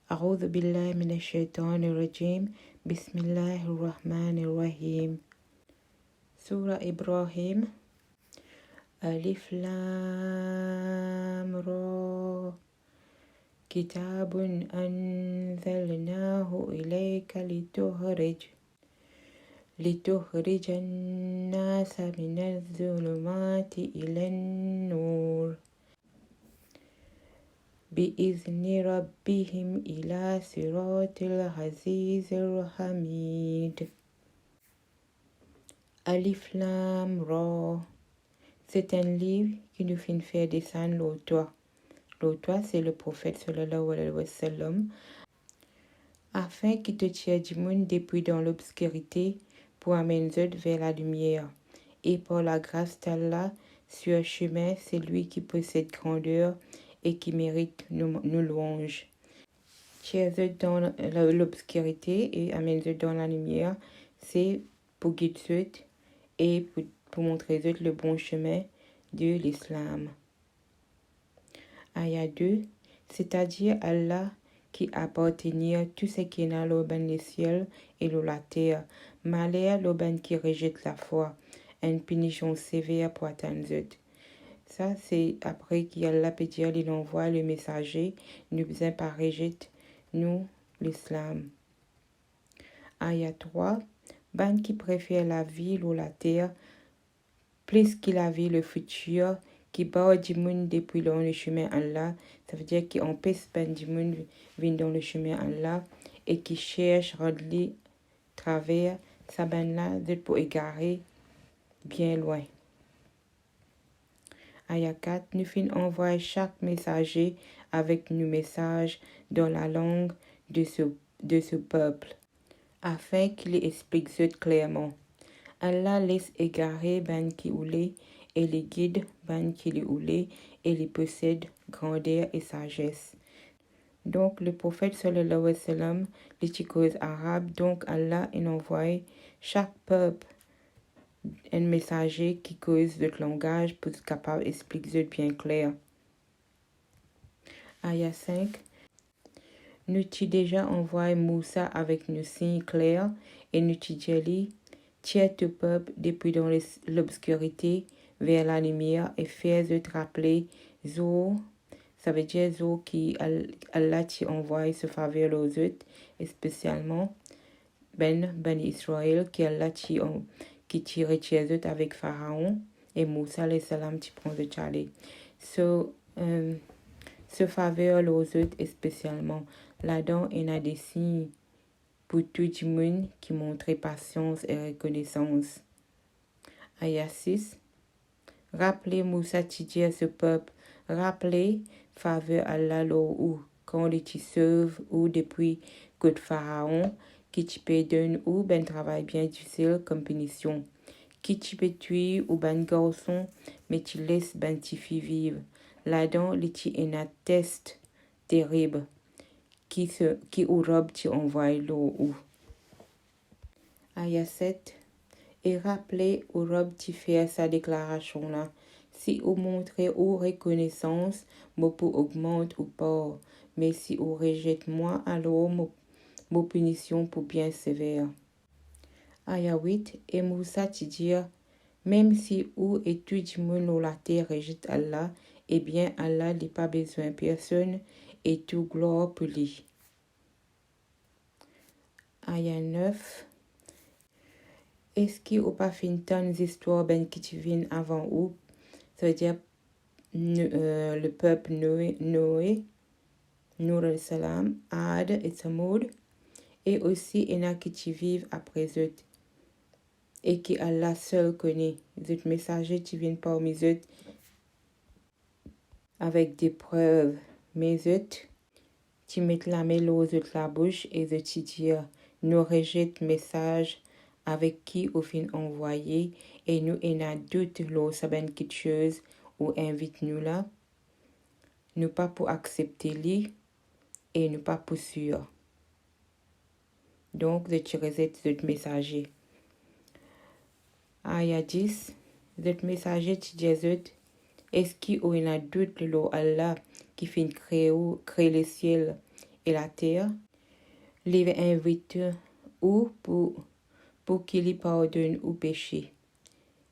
أعوذ بالله من الشيطان الرجيم بسم الله الرحمن الرحيم سورة إبراهيم ألف لام را كتاب أنزلناه إليك لتخرج الناس من الظلمات إلى النور بإذن ربهم إلى صراط العزيز الحميد. Alif Lam Ra. C'est un livre qui nous fait faire descendre l'auteur. L'auteur, c'est le prophète sallallahu alayhi wa sallam, afin qu'il te tire du monde depuis dans l'obscurité pour amener vers la lumière. Et par la grâce d'Allah, sur un chemin, c'est lui qui possède grandeur et qui mérite nos louanges. Tire dans l'obscurité et amène dans la lumière, c'est pour guider et pour montrer le bon chemin de l'islam. Ayah 2, c'est-à-dire Allah qui appartenir tout ce qui est dans l'auban les ciels et la terre, malheur l'auban qui rejette la foi, une punition sévère pour atteindre. Ça, c'est après qu'Allah peut dire, il envoie le messager, nous besoin pas rejeter, nous, l'islam. Ayah 3, ban qui préfère la ville ou la terre, plus qu'il a vu le futur, qui barre du monde depuis dans le chemin Allah, ça veut dire qu'il empêche ban du monde venir dans le chemin Allah, et qui cherche à rendre travers, ça ban là, pour égarer bien loin. Ayah 4, nous fin envoie chaque messager avec nos messages dans la langue de ce peuple, afin qu'il explique clairement. Allah laisse égarer ban qui oulé et les guide ban qui les oulé et les possède grandeur et sagesse. Donc le prophète sallallahu alayhi wa sallam, les causes arabes, donc Allah il envoie chaque peuple un messager qui cause notre langage pour être capable d'expliquer bien clair. Ayah 5. Nous t'y déjà envoyé Moussa avec nos signes clairs et nous t'y dit, tire ton peuple depuis dans l'obscurité vers la lumière et fais-le te rappeler Zo, ça veut dire Zo qui Allah t'y envoie ce faveur aux autres, et spécialement Ben Israël qui Allah qui tire chez eux avec Pharaon et Moussa les salam qui prend le Tchadé. Ce faveur aux autres et spécialement là-dedans il y a des signes pour tout le monde qui montre patience et reconnaissance. Ayah 6. Rappelez Moussa qui dit à ce peuple, rappelez faveur Allah ou quand il t'y sauve ou depuis que Pharaon qui tu peux donner ou ben travail bien difficile comme punition. Qui tu peux tuer ou ben garçon, mais tu laisses ben ti fille vivre. Là-dedans, il y a un test terrible qui ou robe tu envoie l'eau ou. Ayah 7. Et rappelez ou robe tu faire sa déclaration là. Si ou montrer ou reconnaissance, moi pour augmente ou pas. Mais si ou rejette moi, alors mon punition pour bien sévère. Ayah 8. Et Moussa te dire, même si ou et tout le monde la terre rejette Allah, eh bien Allah n'a pas besoin de personne et tout gloire pour lui. Ayah 9. Est-ce qu'il n'y a pas fait tant d'histoires ben qui te viennent avant ou? Ça veut dire le peuple Noé, Nour al-Salam, Ad et Samoud, et aussi il y en a qui te vivent après eux, et qui Allah seul connaît. Les autres messagers qui viennent parmi eux avec des preuves. Mais eux, tu mets la main aux autres la bouche et eux tu dis, nous rejette message avec qui au fin envoyé et nous en a doute l'eau saben quelque chose ou invite nous là. Nous pas pour accepter lui et nous pas pour sûr. Donc, je rejette ce messager. Ayah 10, ce messager tu dis est-ce qu'il y a doute l'eau Allah qui fait créer le ciel et la terre, les invite ou pour qu'il y pardonne ou péché,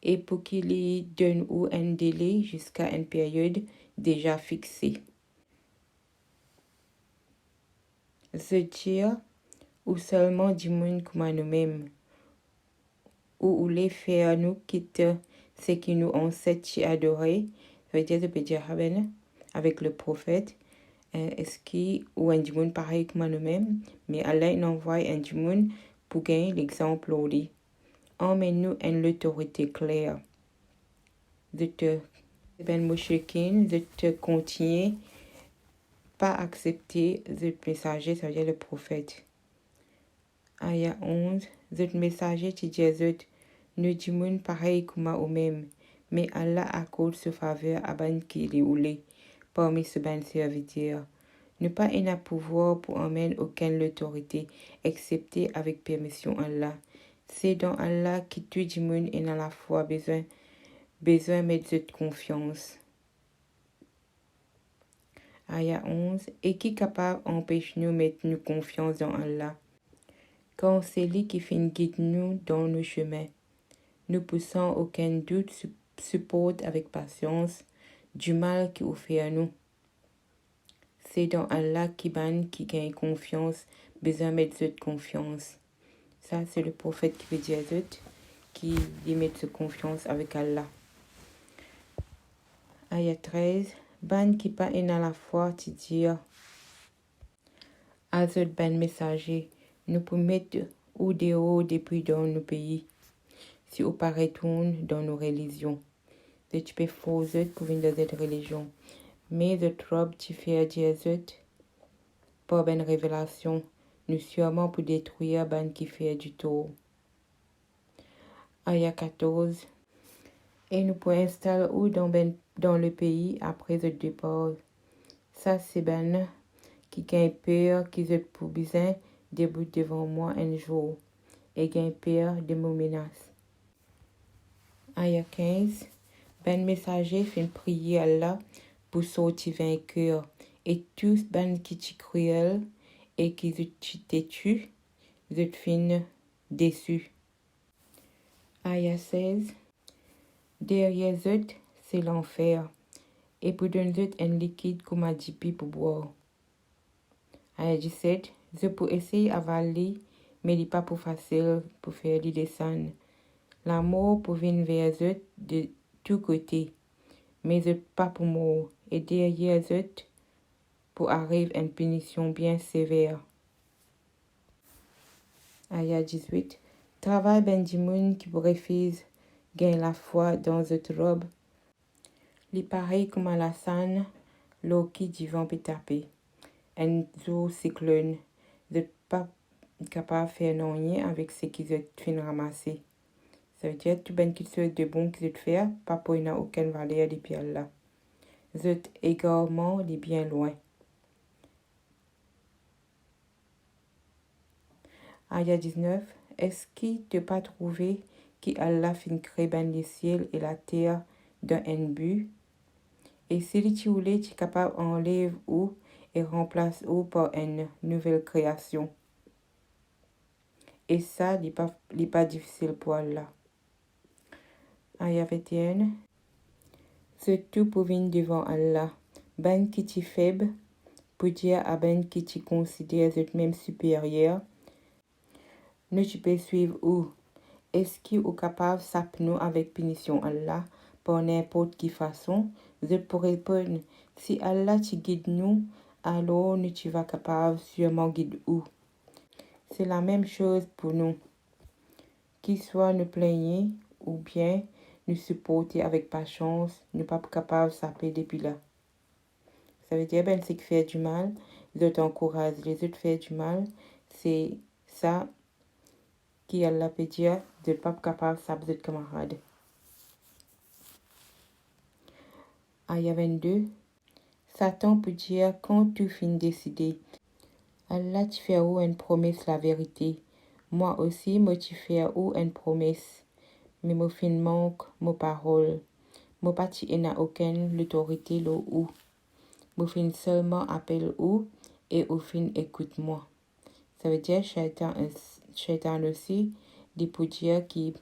et pour qu'il y donne ou un délai jusqu'à une période déjà fixée. Je dire, ou seulement du monde comme nous-mêmes, ou les faire nous quitter ce qui nous ancêtres adorer, ça veut dire, je peux dire avec le prophète, est-ce qu'il ou un du monde pareil comme nous-mêmes, mais Allah il envoie un du monde pour gagner l'exemple au lit. Emmène-nous une autorité claire. De te ben mouchekine, de te continuer, pas accepter le messager, ça veut dire le prophète. Aya 11, le messager qui dit nous du monde pareil comme nous-mêmes, mais Allah accorde ce faveur à ban qui les oulé parmi ce ban serviteurs. Ne pas un pouvoir pour emmener aucune autorité, excepté avec permission Allah. C'est dans Allah qui tout du monde et à la fois besoin de mettre de confiance. Aya 11. Et qui est capable d'empêcher nous de mettre nous confiance dans Allah? Quand c'est lui qui fait guide nous dans nos chemins. Nous poussons aucun doute, supporte avec patience du mal qui offre à nous. C'est dans Allah qui gagne confiance, besoin de mettre cette confiance. Ça, c'est le prophète qui veut dire qui lui met cette confiance avec Allah. Ayat 13. Ban qui pas à la foi, tu dire. Azot ban messager, nous pouvons mettre ou dehors depuis dans nos pays. Si on pas retourne dans nos religions. Tu peux faire pour venir dans cette religion. Mais de trop, tu fais dire par une révélation, nous sûrement pour détruire ban qui fait du tort. Aya 14. Et nous pouvons installer ou dans le pays après le départ. Ça, c'est ban qui gagne peur, qui est pour besoin debout devant moi un jour, et gagne peur de mes menaces. Aya 15. Ben messager fait prier Allah pour sortir vainqueur, et tous ben qui t'y cruel et qui t'y tue, je fin déçu. Aya 16. Derrière eux, c'est l'enfer, et pour donner un liquide comme a dit pour boire. Aya 17. Je peux essayer avaler, mais il n'est pas pour facile pour faire les descendre. La mort pour venir vers eux de tous côtés, mais pas pour mort, et derrière eux pour arriver une punition bien sévère. Aya 18. Travail ben du monde qui refuse gagne la foi dans cette robe. Les pareil comme à la scène, l'eau qui du vent peut taper. Un jour cyclone, vous n'êtes pas capable de faire rien avec ce qu'ils ont fait ramasser. Ça veut dire tout ben qu'il soit de bon qu'ils ont fait, pas pour n'a aucune valeur depuis Allah. Vous êtes également les bien loin. Aya 19. Est-ce qu'il t'a pas trouvé qu'Allah fin créer ben les ciels et la terre dans un but? Et si tu voulais, tu es capable d'enlever ou et remplace ou par une nouvelle création. Et ça, n'est pas difficile pour Allah. Aya 21. C'est tout pour venir devant Allah. Ben qui t'y faible, pour dire à ben qui t'y considère même supérieur. Nous tu peux suivre où? Est-ce qu'il est capable de s'appeler avec punition Allah par n'importe quelle façon? Je pourrais répondre, si Allah te guide nous, alors nous tu vas capable sûrement guider où? C'est la même chose pour nous. Qu'il soit nous plaigner ou bien nous supporter avec patience, nous pas capable de s'appeler depuis là. Ça veut dire, ben, c'est qui fait du mal, les autres encouragent les autres faire du mal, c'est ça qui Allah peut dire de pas capable de s'appeler camarade. Aya 22. Satan peut dire quand tu finis décider. Allah te fait une promesse la vérité. Moi aussi, moi te fais une promesse. Mais moi fin manque mon parole. Moi pas tu n'as aucune l'autorité là où. Moi fin seulement appel où et au fin écoute-moi. Ça veut dire Shaitan aussi, dit pour dire qui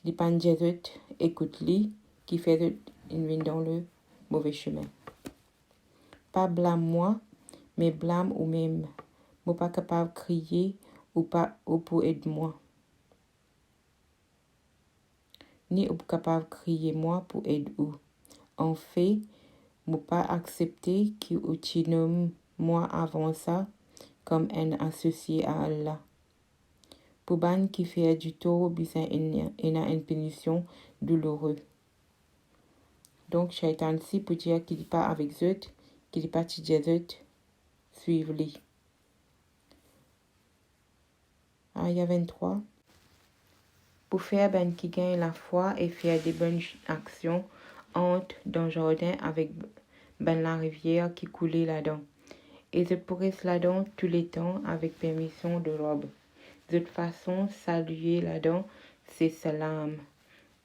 dit pas Jésus écoute-lui, qui fait une vie dans le mauvais chemin. Pas blâme moi, mais blâme ou même. Moi pas capable de crier ou pour aider moi. Ni ou capable de crier moi pour aider ou. En fait, moi pas accepter qui ou tu nomme moi avant ça comme un associé à Allah. Pour ban qui fait du tort, besoin une punition douloureuse. Donc, Shaitan si pour dire qu'il n'est pas avec eux, qu'il n'est pas de eux, suivez-les. Aya 23. Pour faire ben qui gagne la foi et faire des bonnes actions, entre dans le jardin avec ben la rivière qui coulait là-dedans. Et je pourrais là-dedans tous les temps avec permission de robe. De toute façon, saluer là-dedans, c'est salam.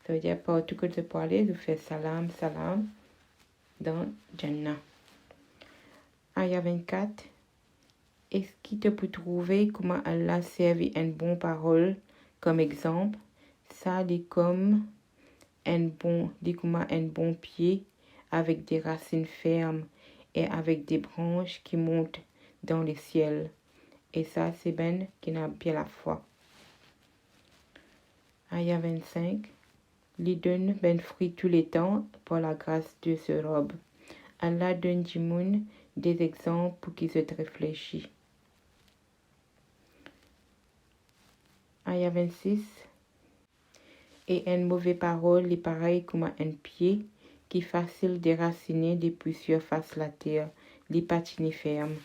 Ça veut dire partout que tu parles, tu fais salam, salam dans Jannah. Aya 24. Est-ce qu'il te peut trouver comment Allah servi une bonne parole comme exemple? Ça dit comme un bon pied avec des racines fermes et avec des branches qui montent dans le ciel. Et ça, c'est ben qui n'a bien la foi. Aya 25. Lui donne ben fruit tous les temps par la grâce de ce robe. Allah donne du monde des exemples pour qu'ils se réfléchissent. Aya 26. Et une mauvaise parole est pareil comme un pied qui est facile déraciner depuis surface la terre, les patines fermes.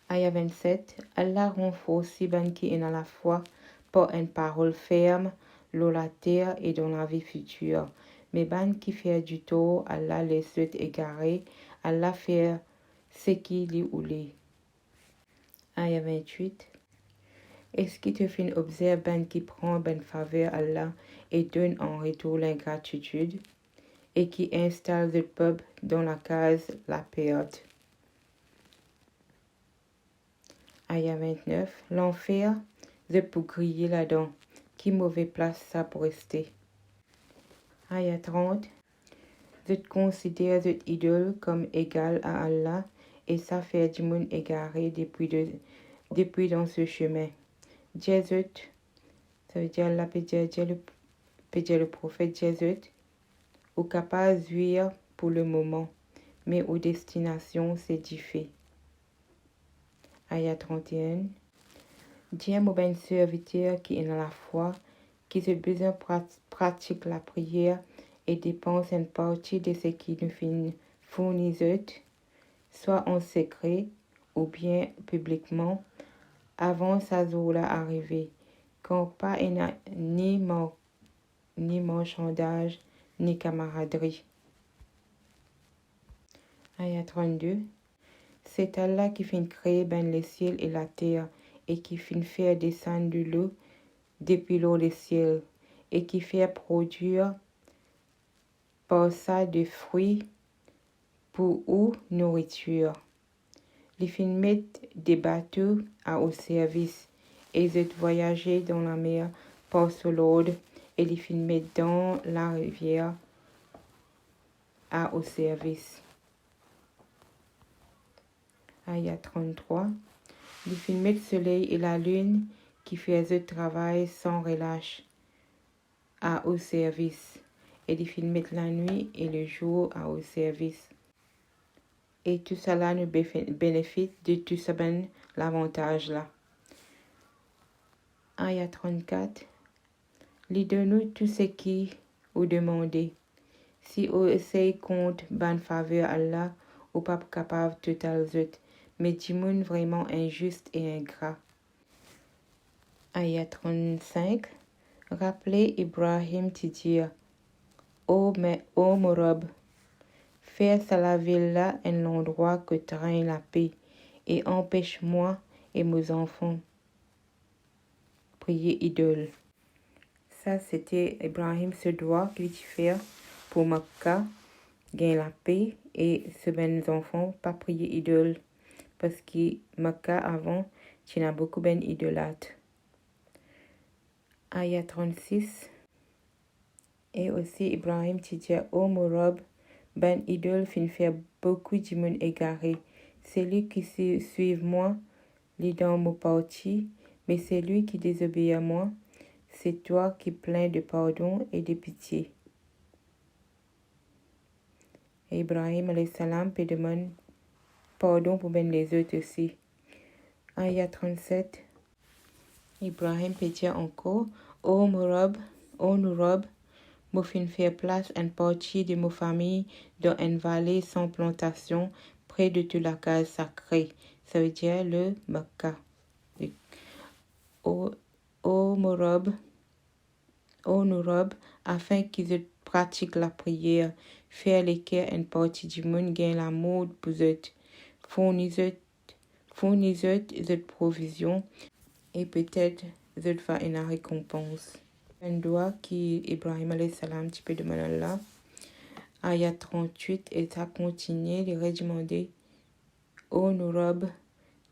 Aya 27. Allah renforce si ben qui est dans la foi par une parole ferme, dans la terre et dans la vie future. Mais ben qui fait du tort, Allah les souhaite égarer, Allah fait ce qui lui oulé. Aya 28. Est-ce qui te fait observer ben qui prend ben faveur Allah et donne en retour l'ingratitude et qui installe le peuple dans la case la perte. Aya 29. L'enfer, je peux griller là-dedans. Qui mauvaise place ça pour rester. Aya 30. Je considère cette idole comme égale à Allah et ça fait du monde égaré depuis dans ce chemin. Jésus, ça veut dire là, peut dire le prophète Jésus, ou capable de jouir pour le moment, mais aux destinations, c'est différent. Aya 31. Dieu mon ben serviteur qui est dans la foi, qui se besoin pratique la prière et dépense une partie de ce qui nous fournit, soit en secret ou bien publiquement, avant sa jour arrivée, quand pas ni marchandage, ni camaraderie. Aya 32. C'est Allah qui fait créer ben les ciels et la terre, et qui fait faire descendre de l'eau depuis l'eau des ciels, et qui fait produire par ça des fruits pour ou nourriture. Il fait mettre des bateaux à au service, et ils voyager dans la mer par ce l'ordre, et il fait mettre dans la rivière à au service. Aya 33. Il fait mettre le soleil et la lune qui faisaient travail sans relâche à au service. Et il fait mettre la nuit et le jour à au service. Et tout cela nous bénéficie de tout ça ben l'avantage là. Aya 34. Il donne tout ce qui vous demandez. Si vous essayez contre ban faveur Allah, ou pas capable de tout autres, mais du monde vraiment injuste et ingrat. Aya 35. Rappelez Ibrahim te dire, ô mon robe, fais à la ville là un endroit que traîne la paix, et empêche-moi et mes enfants prier idole. Ça, c'était Ibrahim ce doigt qu'il fait pour Makkah, gagner la paix, et ses enfants pas prier idole. parce que Mecca avant, tu as beaucoup ben idolâtres. Ayat 36. Et aussi Ibrahim tu dit, ô mon robe, ben idole fin faire beaucoup de monde égaré. Celui qui suit moi, lit dans mon parti, mais celui qui désobéit à moi, c'est toi qui plein de pardon et de pitié. Et Ibrahim alayhi salam peut demander pardon pour ben les autres aussi. Ayat 37. Ibrahim peut dire encore, ô mon robe, ô nous robe, me fin faire place une partie de ma famille dans une vallée sans plantation près de toute la case sacrée. Ça veut dire le Mecca. Ô mon robe, ô nous robe, afin qu'ils pratiquent la prière, faire lesquels une partie du monde gagne l'amour pour eux, fournissez eux provisions et peut-être eux faire une récompense. Un doigt qui Ibrahim alayhi salam tu peux demander là. Ayat 38 et ça continue de redemander. Ô nos robes,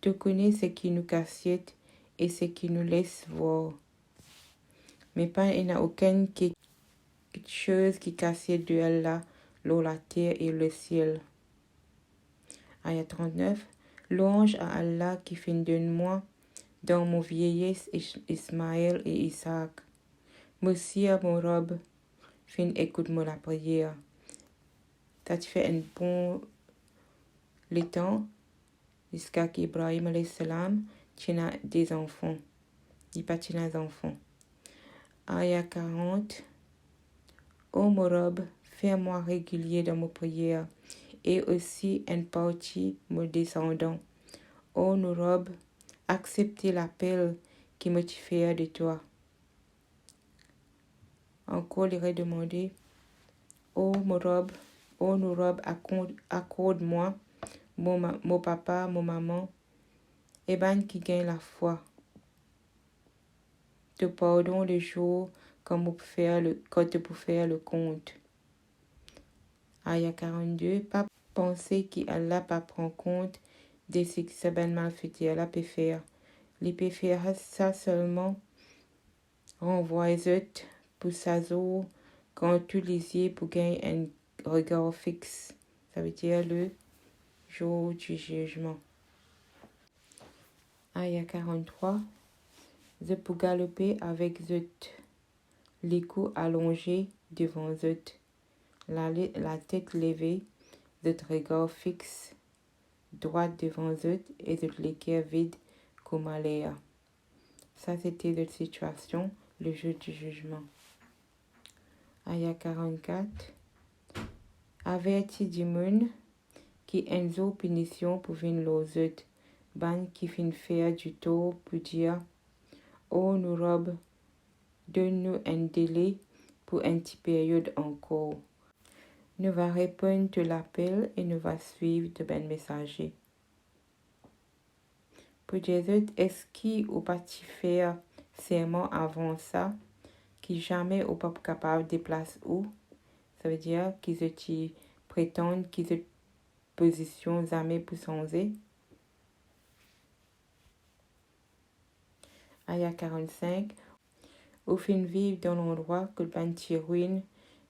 tu connais ce qui nous cassette et ce qui nous laisse voir. Mais pas il n'y a aucune chose qui cassette de Allah, l'eau, la terre et le ciel. Ayat 39. Louange à Allah qui fait de moi dans mon vieillesse Ismaël et Isaac. Merci à mon robe, fin écoute-moi la prière. Ça te fait un bon le temps jusqu'à qu'Ibrahim alayhi salam tient des enfants. Il pas tient des enfants. Ayat 40. Ô mon robe, fais-moi régulier dans mon prière et aussi une partie mon descendant. Ô nos robes, acceptez l'appel qui me fait de toi. Encore il est demandé. Ô mon robe, ô nos robes, accorde-moi mon papa, mon maman, et ben qui gagne la foi. Te pardon le jour quand tu peux faire le compte. Ayat 42. Pas penser qu'Allah pas prend compte de ce que ce ben malfaiteur Allah peut faire. Il peut faire ça seulement renvoie-eux pour sa jour quand tu les yeux pour gagner un regard fixe. Ça veut dire le jour du jugement. Ayat 43. Je peux galoper avec eux, les coups allongés devant eux, la tête levée, eux regard fixe, droit devant eux et les cœurs vides comme à l'air. Ça, c'était la situation, le jour du jugement. Ayat 44. Avertis du monde qui enzo punition pour venir aux autres, ban qui fin faire du tort pour dire, ô nous robes, donne-nous un délai pour une petite période encore. Nous va répondre de l'appel et nous va suivre de ben messager. Pour Jésus, est-ce qu'il ou pas faire serment avant ça, qui jamais ou pas capable de déplacer où? Ça veut dire qu'ils prétendent qu'ils ont position jamais pour changer. Ayat 45. Au fin vivre dans l'endroit que ben ti ruine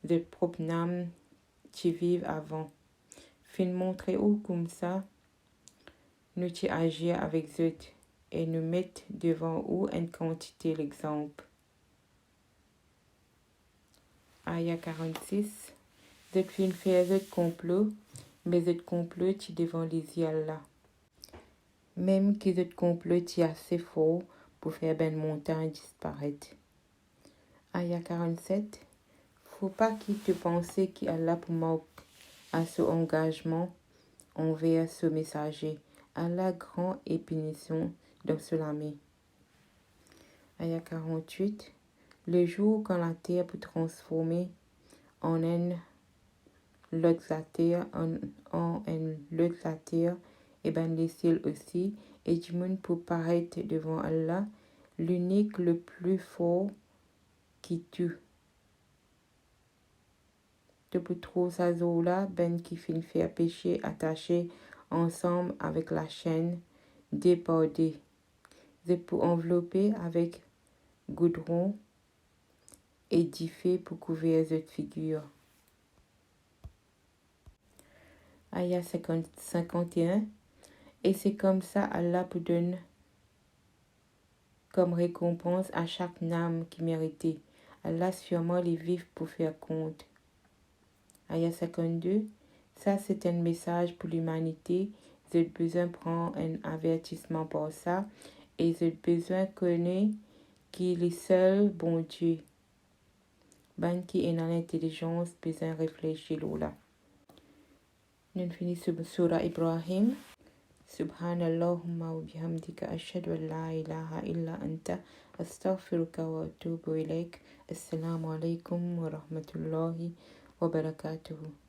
de propre âme qui vivent avant. Fin montrer où comme ça, nous t'y agir avec eux et nous mettre devant où une quantité l'exemple. Ayat 46. Vous fin faire eux complot, mais eux complot qui devant les yeux là. Même qu'ils eux complot qui assez fort pour faire ben montagne disparaître. Ayat 47. Faut pas qu'il te pense qu'Allah pour manquer à ce engagement envers ce messager. Allah grand et punition dans ce lame. Ayat 48. Le jour quand la terre peut transformer en un l'autre la terre, en un l'autre la terre, et ben les ciels aussi, et du monde pour paraître devant Allah, l'unique, le plus fort qui tue. Tu peux trouver sa là, ben qui fin faire péché attaché ensemble avec la chaîne débordée. Je peux envelopper avec goudron édifié pour couvrir cette figure. Ayah 51. Et c'est comme ça Allah vous donne comme récompense à chaque âme qui méritait. Allah sûrement les vifs pour faire compte. Ayah 52. Ça, c'est un message pour l'humanité. J'ai besoin de prendre un avertissement pour ça. Et j'ai besoin de connaître qu'il est seul bon Dieu. Ben qui est dans l'intelligence, besoin de réfléchir là. Nous finissons sur Surah Ibrahim. Subhanallahumma wa bihamdika ashhadu an la ilaha illa anta astaghfiruka wa atubu ilaik. Assalamu alaikum wa rahmatullahi wa barakatuhu.